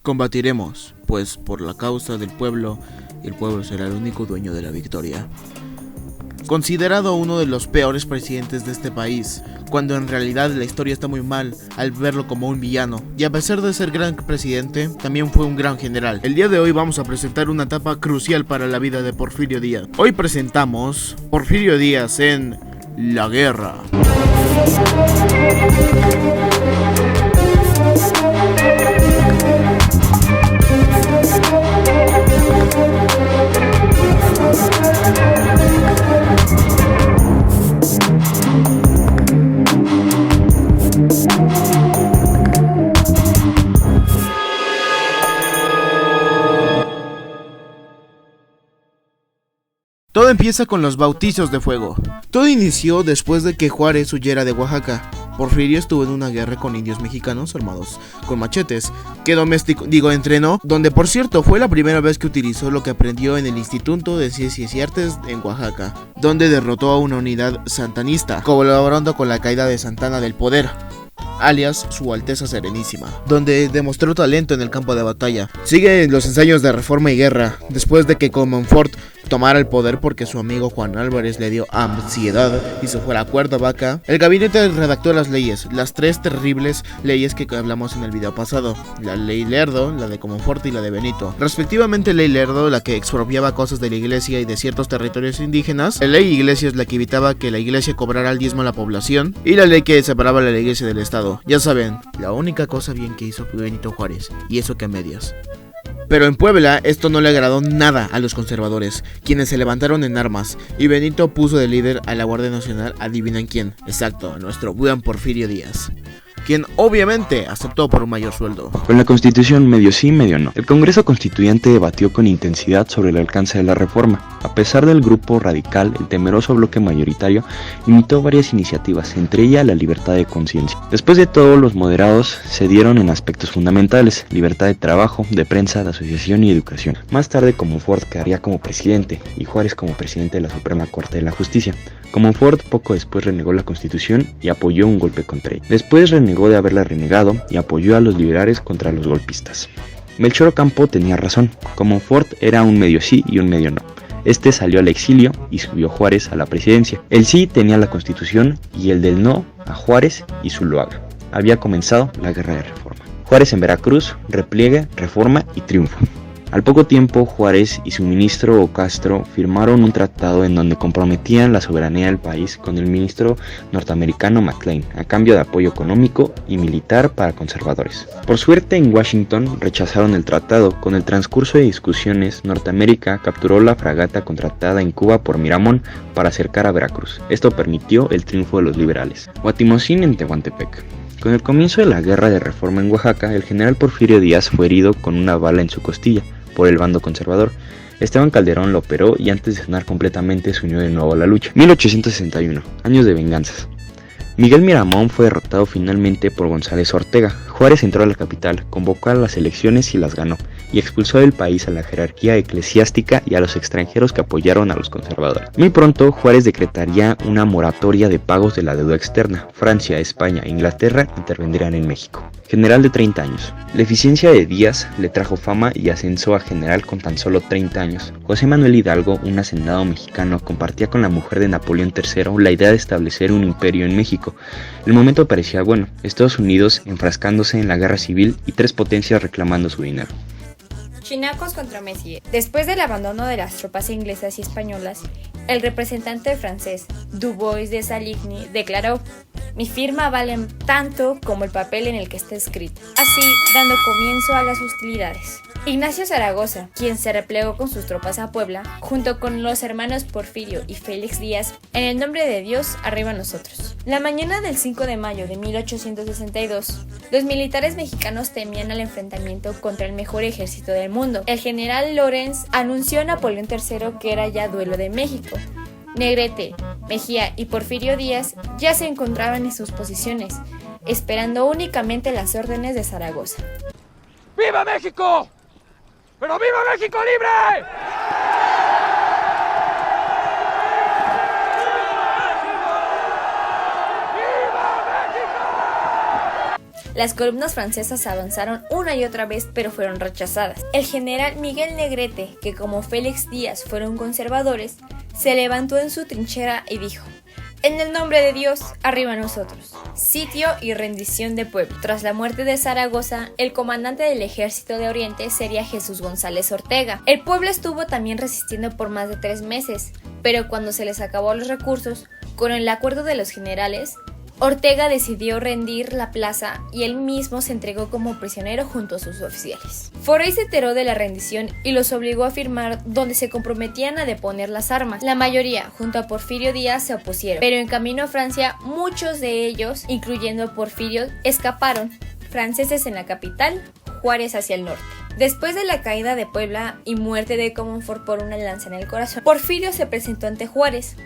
Combatiremos, pues, por la causa del pueblo, y el pueblo será el único dueño de la victoria. Considerado uno de los peores presidentes de este país, cuando en realidad la historia está muy mal al verlo como un villano, y a pesar de ser gran presidente, también fue un gran general. El día de hoy vamos a presentar una etapa crucial para la vida de Porfirio Díaz. Hoy presentamos Porfirio Díaz en La Guerra. Todo empieza con los bautizos de fuego. Todo inició después de que Juárez huyera de Oaxaca. Porfirio estuvo en una guerra con indios mexicanos armados con machetes, que entrenó, donde por cierto fue la primera vez que utilizó lo que aprendió en el Instituto de Ciencias y Artes en Oaxaca, donde derrotó a una unidad santanista, colaborando con la caída de Santana del poder, alias Su Alteza Serenísima, donde demostró talento en el campo de batalla. Sigue los ensayos de reforma y guerra, después de que Comonfort tomara el poder porque su amigo Juan Álvarez le dio ansiedad y se fue a la cuerda vaca. El gabinete redactó las leyes, las tres terribles leyes que hablamos en el video pasado: la ley Lerdo, la de Comonfort y la de Benito. Respectivamente, ley Lerdo, la que expropiaba cosas de la iglesia y de ciertos territorios indígenas; la ley Iglesias, la que evitaba que la iglesia cobrara el diezmo a la población; y la ley que separaba la iglesia del estado. Ya saben, la única cosa bien que hizo fue Benito Juárez, y eso que a medias. Pero en Puebla esto no le agradó nada a los conservadores, quienes se levantaron en armas, y Benito puso de líder a la Guardia Nacional. ¿Adivinan quién? Exacto, a nuestro buen Porfirio Díaz, quien obviamente aceptó por un mayor sueldo. Con la Constitución medio sí, medio no. El Congreso Constituyente debatió con intensidad sobre el alcance de la reforma. A pesar del grupo radical, el temeroso bloque mayoritario limitó varias iniciativas, entre ellas la libertad de conciencia. Después de todo, los moderados cedieron en aspectos fundamentales: libertad de trabajo, de prensa, de asociación y educación. Más tarde, Comonfort quedaría como presidente y Juárez como presidente de la Suprema Corte de la Justicia. Comonfort poco después renegó la Constitución y apoyó un golpe contra ella. Después renegó de haberla renegado y apoyó a los liberales contra los golpistas. Melchor Ocampo tenía razón. Comonfort era un medio sí y un medio no. Este salió al exilio y subió Juárez a la presidencia. El sí tenía la Constitución y el del no a Juárez y Zuloaga. Había comenzado la guerra de reforma. Juárez en Veracruz, repliegue, reforma y triunfo. Al poco tiempo, Juárez y su ministro Castro firmaron un tratado en donde comprometían la soberanía del país con el ministro norteamericano McLean, a cambio de apoyo económico y militar para conservadores. Por suerte, en Washington rechazaron el tratado. Con el transcurso de discusiones, Norteamérica capturó la fragata contratada en Cuba por Miramón para acercar a Veracruz. Esto permitió el triunfo de los liberales. Guatimozín en Tehuantepec. Con el comienzo de la guerra de reforma en Oaxaca, el general Porfirio Díaz fue herido con una bala en su costilla por el bando conservador. Esteban Calderón lo operó y antes de sanar completamente se unió de nuevo a la lucha. 1861, años de venganzas. Miguel Miramón fue derrotado finalmente por González Ortega. Juárez entró a la capital, convocó a las elecciones y las ganó, y expulsó del país a la jerarquía eclesiástica y a los extranjeros que apoyaron a los conservadores. Muy pronto, Juárez decretaría una moratoria de pagos de la deuda externa. Francia, España e Inglaterra intervendrían en México. General de 30 años. La eficiencia de Díaz le trajo fama y ascenso a general con tan solo 30 años. José Manuel Hidalgo, un hacendado mexicano, compartía con la mujer de Napoleón III la idea de establecer un imperio en México. El momento parecía bueno: Estados Unidos enfrascándose en la guerra civil y tres potencias reclamando su dinero. Chinacos contra Messier. Después del abandono de las tropas inglesas y españolas, el representante francés Dubois de Saligny declaró: "Mi firma vale tanto como el papel en el que está escrita", así dando comienzo a las hostilidades. Ignacio Zaragoza, quien se replegó con sus tropas a Puebla, junto con los hermanos Porfirio y Félix Díaz, en el nombre de Dios, arriba nosotros. La mañana del 5 de mayo de 1862, los militares mexicanos temían el enfrentamiento contra el mejor ejército del mundo. El general Lorenz anunció a Napoleón III que era ya duelo de México. Negrete, Mejía y Porfirio Díaz ya se encontraban en sus posiciones, esperando únicamente las órdenes de Zaragoza. ¡Viva México! ¡Pero viva México libre! Las columnas francesas avanzaron una y otra vez, pero fueron rechazadas. El general Miguel Negrete, que como Félix Díaz fueron conservadores, se levantó en su trinchera y dijo: en el nombre de Dios, arriba nosotros. Sitio y rendición de Puebla. Tras la muerte de Zaragoza, el comandante del Ejército de Oriente sería Jesús González Ortega. El pueblo estuvo también resistiendo por más de 3 meses, pero cuando se les acabó los recursos, con el acuerdo de los generales, Ortega decidió rendir la plaza y él mismo se entregó como prisionero junto a sus oficiales. Forey se enteró de la rendición y los obligó a firmar donde se comprometían a deponer las armas. La mayoría, junto a Porfirio Díaz, se opusieron, pero en camino a Francia, muchos de ellos, incluyendo Porfirio, escaparon, franceses en la capital, Juárez hacia el norte. Después de la caída de Puebla y muerte de Comonfort por una lanza en el corazón, Porfirio se presentó ante Juárez.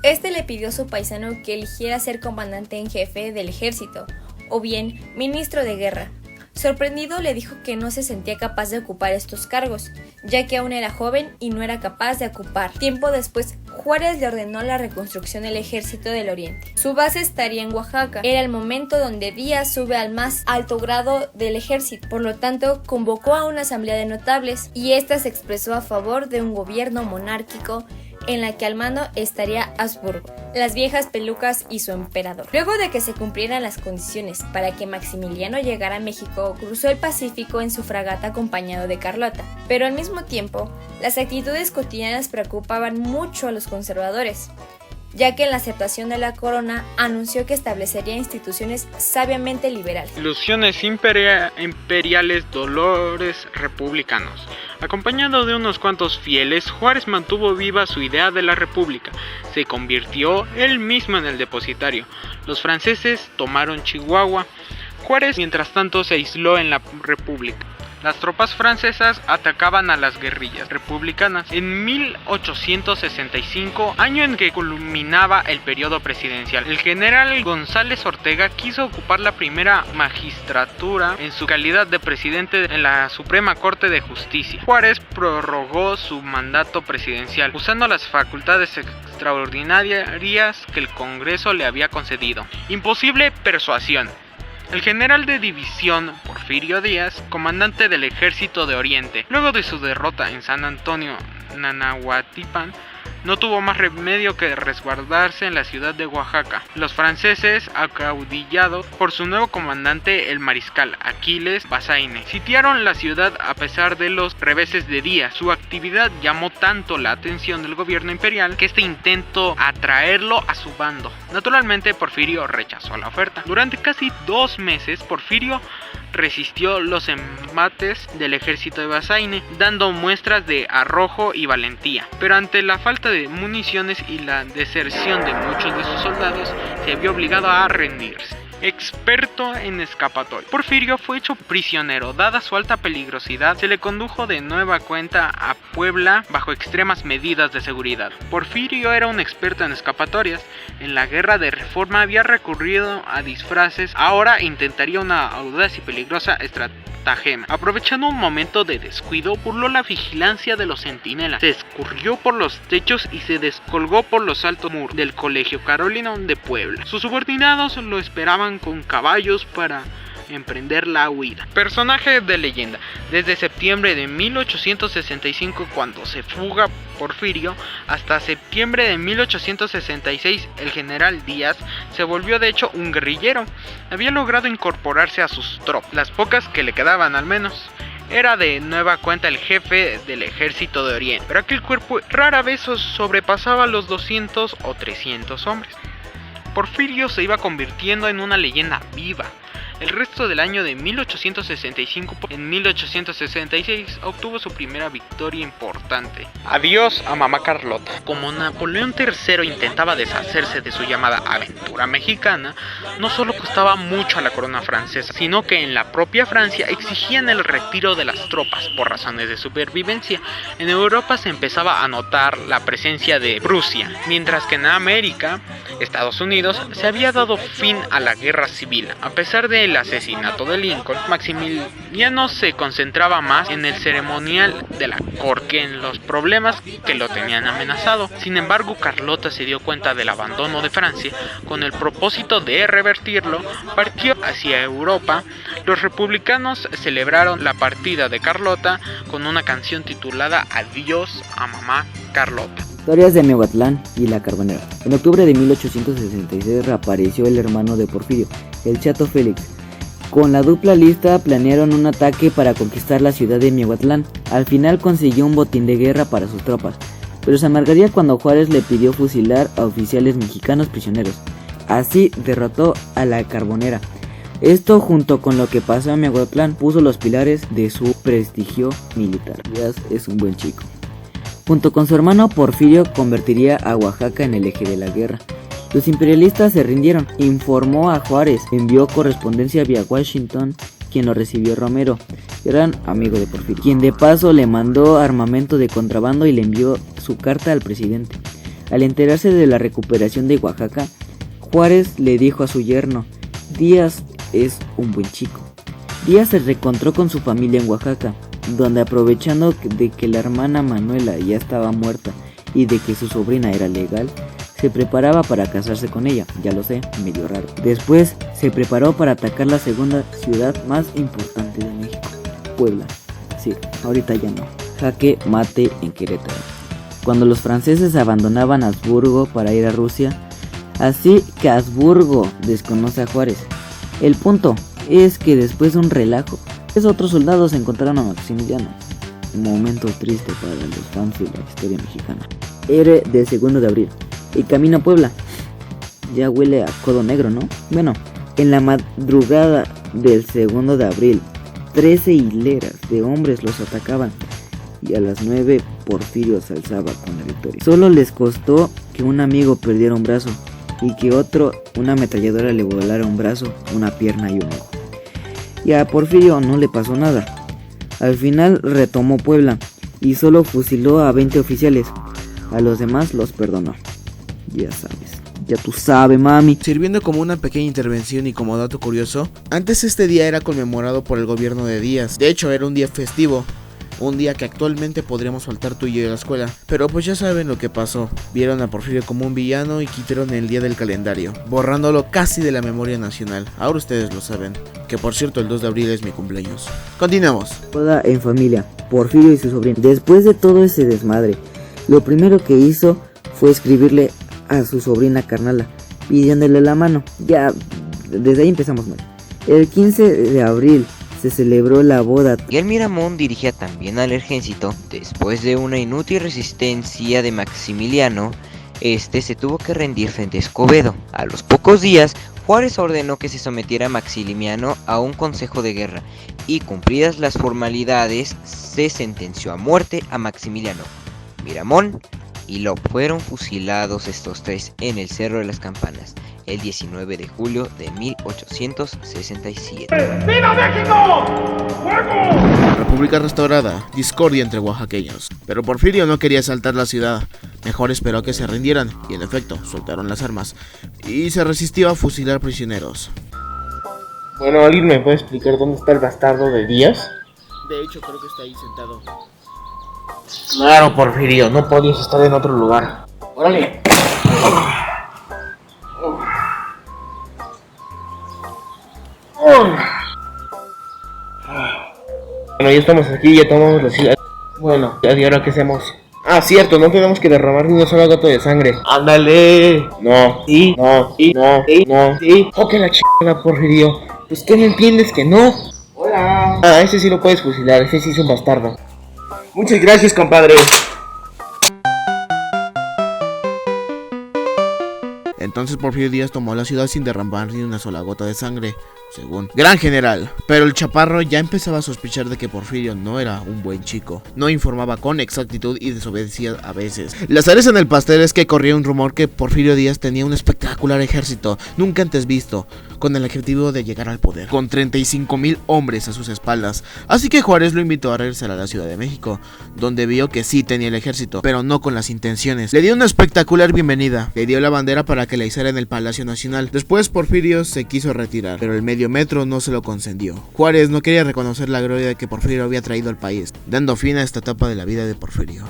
Este le pidió a su paisano que eligiera ser comandante en jefe del ejército, o bien ministro de guerra. Sorprendido le dijo que no se sentía capaz de ocupar estos cargos, ya que aún era joven y no era capaz de ocupar. Tiempo después, Juárez le ordenó la reconstrucción del Ejército del Oriente. Su base estaría en Oaxaca. Era el momento donde Díaz sube al más alto grado del ejército. Por lo tanto, convocó a una asamblea de notables y ésta se expresó a favor de un gobierno monárquico en la que al mando estaría Habsburgo, las viejas pelucas y su emperador. Luego de que se cumplieran las condiciones para que Maximiliano llegara a México, cruzó el Pacífico en su fragata acompañado de Carlota. Pero al mismo tiempo, las actitudes cotidianas preocupaban mucho a los conservadores, ya que en la aceptación de la corona anunció que establecería instituciones sabiamente liberales. Ilusiones imperiales, dolores republicanos. Acompañado de unos cuantos fieles, Juárez mantuvo viva su idea de la república. Se convirtió él mismo en el depositario. Los franceses tomaron Chihuahua. Juárez, mientras tanto, se aisló en la república. Las tropas francesas atacaban a las guerrillas republicanas. En 1865, año en que culminaba el periodo presidencial, el general González Ortega quiso ocupar la primera magistratura en su calidad de presidente en la Suprema Corte de Justicia. Juárez prorrogó su mandato presidencial, usando las facultades extraordinarias que el Congreso le había concedido. Imposible persuasión. El general de división Porfirio Díaz, comandante del Ejército de Oriente, luego de su derrota en San Antonio Nanahuatipan, no tuvo más remedio que resguardarse en la ciudad de Oaxaca. Los franceses, acaudillados por su nuevo comandante, el mariscal Aquiles Bazaine, sitiaron la ciudad a pesar de los reveses de Díaz. Su actividad llamó tanto la atención del gobierno imperial que este intentó atraerlo a su bando. Naturalmente, Porfirio rechazó la oferta. Durante casi 2 meses, Porfirio resistió los embates del ejército de Bazaine, dando muestras de arrojo y valentía. Pero ante la falta de municiones y la deserción de muchos de sus soldados, se vio obligado a rendirse. Experto en escapatoria, Porfirio fue hecho prisionero. Dada su alta peligrosidad, se le condujo de nueva cuenta a Puebla bajo extremas medidas de seguridad. Porfirio era un experto en escapatorias. En la guerra de reforma había recurrido a disfraces. Ahora intentaría una audaz y peligrosa estratagema. Aprovechando un momento de descuido, burló la vigilancia de los centinelas. Se escurrió por los techos y se descolgó por los altos muros del Colegio Carolino de Puebla. Sus subordinados lo esperaban con caballos para emprender la huida. Personaje de leyenda. Desde septiembre de 1865, cuando se fuga Porfirio, hasta septiembre de 1866, el general Díaz se volvió de hecho un guerrillero. Había logrado incorporarse a sus tropas, las pocas que le quedaban al menos. Era de nueva cuenta el jefe del Ejército de Oriente, pero aquel cuerpo rara vez sobrepasaba los 200 o 300 hombres. Porfirio se iba convirtiendo en una leyenda viva. El resto del año de 1865, en 1866 obtuvo su primera victoria importante. Adiós a mamá Carlota. Como Napoleón III intentaba deshacerse de su llamada aventura mexicana, no solo costaba mucho a la corona francesa, sino que en la propia Francia exigían el retiro de las tropas por razones de supervivencia. En Europa se empezaba a notar la presencia de Prusia, mientras que en América, Estados Unidos, se había dado fin a la guerra civil. A pesar de el asesinato de Lincoln, Maximiliano se concentraba más en el ceremonial de la corte que en los problemas que lo tenían amenazado. Sin embargo, Carlota se dio cuenta del abandono de Francia. Con el propósito de revertirlo, partió hacia Europa. Los republicanos celebraron la partida de Carlota con una canción titulada Adiós a mamá Carlota. Historias de Miahuatlán y la Carbonera. En octubre de 1866 reapareció el hermano de Porfirio, el Chato Félix. Con la dupla lista planearon un ataque para conquistar la ciudad de Miahuatlán. Al final consiguió un botín de guerra para sus tropas, pero se amargaría cuando Juárez le pidió fusilar a oficiales mexicanos prisioneros. Así derrotó a la Carbonera. Esto, junto con lo que pasó a Miahuatlán, puso los pilares de su prestigio militar. Díaz es un buen chico. Junto con su hermano Porfirio convertiría a Oaxaca en el eje de la guerra. Los imperialistas se rindieron, informó a Juárez, envió correspondencia vía Washington, quien lo recibió Romero, gran amigo de Porfirio, quien de paso le mandó armamento de contrabando y le envió su carta al presidente. Al enterarse de la recuperación de Oaxaca, Juárez le dijo a su yerno, Díaz es un buen chico. Díaz se reencontró con su familia en Oaxaca, donde aprovechando de que la hermana Manuela ya estaba muerta y de que su sobrina era legal, se preparaba para casarse con ella, ya lo sé, medio raro. Después se preparó para atacar la segunda ciudad más importante de México, Puebla. Sí, ahorita ya no. Jaque mate en Querétaro. Cuando los franceses abandonaban Habsburgo para ir a Rusia, así que Habsburgo desconoce a Juárez. El punto es que después de un relajo, otros soldados encontraron a Maximiliano. Un momento triste para los fans de la historia mexicana. Héroe del 2 de abril. Y camino a Puebla. Ya huele a codo negro, ¿no? Bueno, en la madrugada del 2 de abril, 13 hileras de hombres los atacaban. Y a las 9 Porfirio se alzaba con la victoria. Solo les costó que un amigo perdiera un brazo y que otro, una ametralladora, le volara un brazo, una pierna y un ojo. Y a Porfirio no le pasó nada. Al final retomó Puebla y solo fusiló a 20 oficiales. A los demás los perdonó. Ya sabes, ya tú sabes, mami. Sirviendo como una pequeña intervención y como dato curioso, antes este día era conmemorado por el gobierno de Díaz. De hecho, era un día festivo. Un día que actualmente podríamos faltar tú y yo de la escuela. Pero pues ya saben lo que pasó. Vieron a Porfirio como un villano y quitaron el día del calendario, borrándolo casi de la memoria nacional. Ahora ustedes lo saben. Que por cierto, el 2 de abril es mi cumpleaños. Continuamos. Toda en familia, Porfirio y su sobrino. Después de todo ese desmadre, lo primero que hizo fue escribirle a su sobrina Carnala, pidiéndole la mano. Ya, desde ahí empezamos mal. El 15 de abril se celebró la boda. Miguel Miramón dirigía también al ejército. Después de una inútil resistencia de Maximiliano, este se tuvo que rendir frente a Escobedo. A los pocos días, Juárez ordenó que se sometiera a Maximiliano a un consejo de guerra y, cumplidas las formalidades, se sentenció a muerte a Maximiliano, Miramón y Lobo. Fueron fusilados estos tres en el Cerro de las Campanas el 19 de julio de 1867. ¡Viva México! ¡Fuego! República restaurada, discordia entre oaxaqueños. Pero Porfirio no quería asaltar la ciudad. Mejor esperó a que se rindieran y en efecto soltaron las armas y se resistió a fusilar prisioneros. Bueno, ¿alguien me puede explicar dónde está el bastardo de Díaz? De hecho, creo que está ahí sentado. Claro, Porfirio, no podías estar en otro lugar. ¡Órale! Bueno, ya estamos aquí, ya tomamos la ciudad. Bueno, ¿y ahora qué hacemos? Ah, cierto, no tenemos que derramar ni una sola gota de sangre. ¡Ándale! No, sí, no, sí, no, sí, no, sí. ¡Oh, que la chingada, Porfirio! Pues ¿qué no entiendes que no? ¡Hola! Ah, ese sí lo puedes fusilar, ese sí es un bastardo. Muchas gracias, compadre. Entonces Porfirio Díaz tomó la ciudad sin derramar ni una sola gota de sangre, según Gran General. Pero el chaparro ya empezaba a sospechar de que Porfirio no era un buen chico. No informaba con exactitud y desobedecía a veces. La cereza en el pastel es que corría un rumor que Porfirio Díaz tenía un espectacular ejército, nunca antes visto, con el objetivo de llegar al poder, con 35,000 hombres a sus espaldas. Así que Juárez lo invitó a regresar a la Ciudad de México, donde vio que sí tenía el ejército, pero no con las intenciones. Le dio una espectacular bienvenida, le dio la bandera para que la izara en el Palacio Nacional. Después Porfirio se quiso retirar, pero el medio metro no se lo concedió. Juárez no quería reconocer la gloria que Porfirio había traído al país, dando fin a esta etapa de la vida de Porfirio.